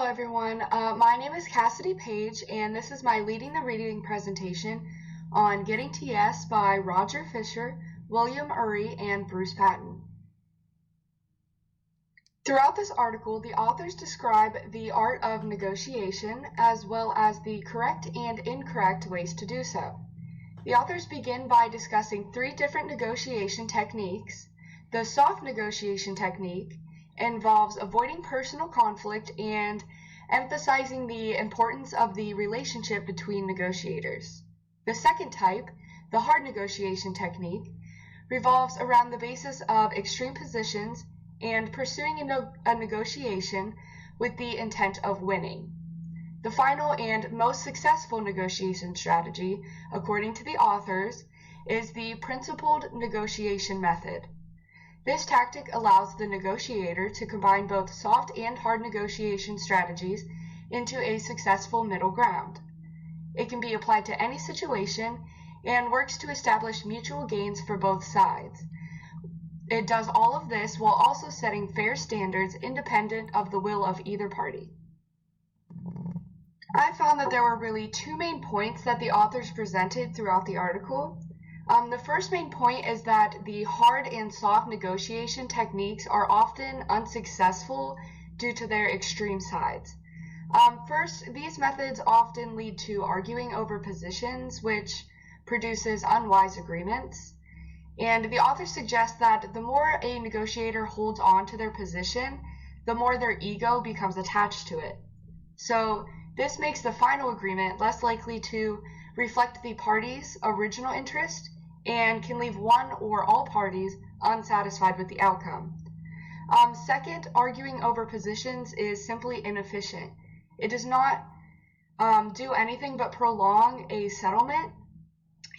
Hello everyone, my name is Cassidy Page and this is my Leading the Reading presentation on Getting to Yes by Roger Fisher, William Ury, and Bruce Patton. Throughout this article, the authors describe the art of negotiation as well as the correct and incorrect ways to do so. The authors begin by discussing three different negotiation techniques. The soft negotiation technique involves avoiding personal conflict and emphasizing the importance of the relationship between negotiators. The second type, the hard negotiation technique, revolves around the basis of extreme positions and pursuing a negotiation with the intent of winning. The final and most successful negotiation strategy, according to the authors, is the principled negotiation method. This tactic allows the negotiator to combine both soft and hard negotiation strategies into a successful middle ground. It can be applied to any situation and works to establish mutual gains for both sides. It does all of this while also setting fair standards independent of the will of either party. I found that there were really two main points that the authors presented throughout the article. The first main point is that the hard and soft negotiation techniques are often unsuccessful due to their extreme sides. First, these methods often lead to arguing over positions, which produces unwise agreements. And the authors suggest that the more a negotiator holds on to their position, the more their ego becomes attached to it. So this makes the final agreement less likely to reflect the party's original interest and can leave one or all parties unsatisfied with the outcome. Second, arguing over positions is simply inefficient. It does not do anything but prolong a settlement,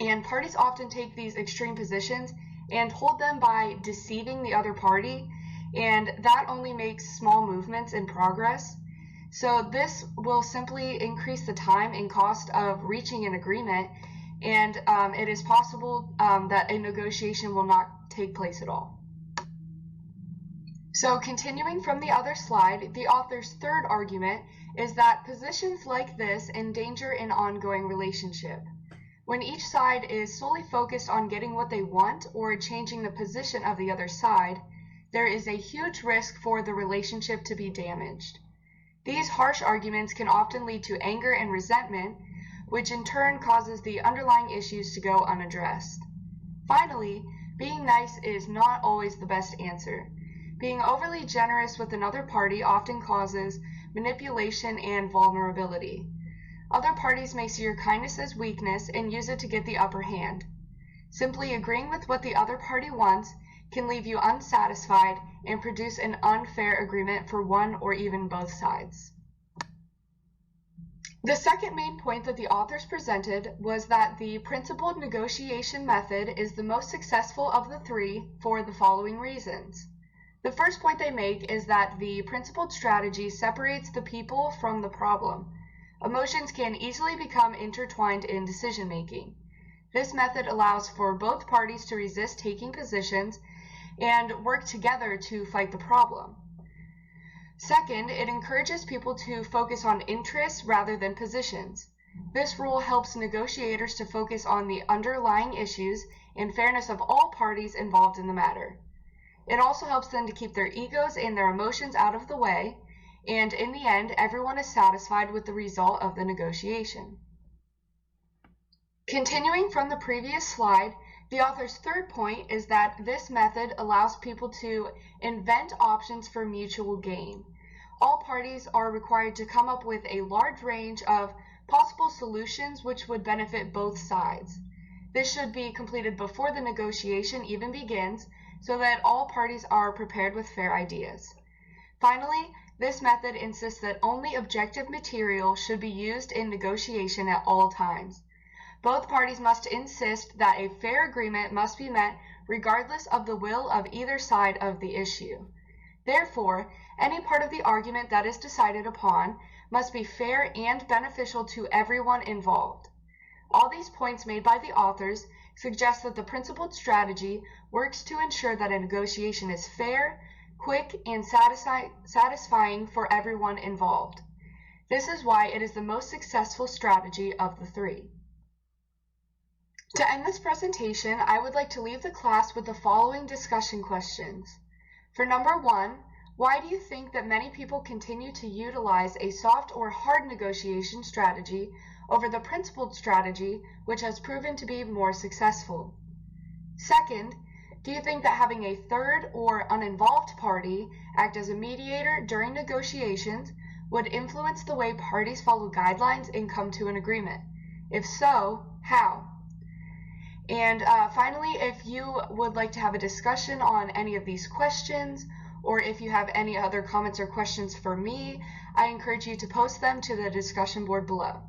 and parties often take these extreme positions and hold them by deceiving the other party, and that only makes small movements in progress. So this will simply increase the time and cost of reaching an agreement, and it is possible that a negotiation will not take place at all. So continuing from the other slide, the author's third argument is that positions like this endanger an ongoing relationship. When each side is solely focused on getting what they want or changing the position of the other side, there is a huge risk for the relationship to be damaged. These harsh arguments can often lead to anger and resentment, which in turn causes the underlying issues to go unaddressed. Finally, being nice is not always the best answer. Being overly generous with another party often causes manipulation and vulnerability. Other parties may see your kindness as weakness and use it to get the upper hand. Simply agreeing with what the other party wants can leave you unsatisfied and produce an unfair agreement for one or even both sides. The second main point that the authors presented was that the principled negotiation method is the most successful of the three for the following reasons. The first point they make is that the principled strategy separates the people from the problem. Emotions can easily become intertwined in decision-making. This method allows for both parties to resist taking positions and work together to fight the problem. Second, it encourages people to focus on interests rather than positions. This rule helps negotiators to focus on the underlying issues and fairness of all parties involved in the matter. It also helps them to keep their egos and their emotions out of the way, and in the end, everyone is satisfied with the result of the negotiation. Continuing from the previous slide, the author's third point is that this method allows people to invent options for mutual gain. All parties are required to come up with a large range of possible solutions which would benefit both sides. This should be completed before the negotiation even begins so that all parties are prepared with fair ideas. Finally, this method insists that only objective material should be used in negotiation at all times. Both parties must insist that a fair agreement must be met regardless of the will of either side of the issue. Therefore, any part of the argument that is decided upon must be fair and beneficial to everyone involved. All these points made by the authors suggest that the principled strategy works to ensure that a negotiation is fair, quick, and satisfying for everyone involved. This is why it is the most successful strategy of the three. To end this presentation, I would like to leave the class with the following discussion questions. For number 1, why do you think that many people continue to utilize a soft or hard negotiation strategy over the principled strategy, which has proven to be more successful? Second, do you think that having a third or uninvolved party act as a mediator during negotiations would influence the way parties follow guidelines and come to an agreement? If so, how? And finally, if you would like to have a discussion on any of these questions, or if you have any other comments or questions for me, I encourage you to post them to the discussion board below.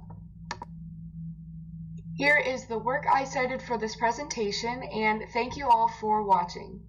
Here is the work I cited for this presentation, and thank you all for watching.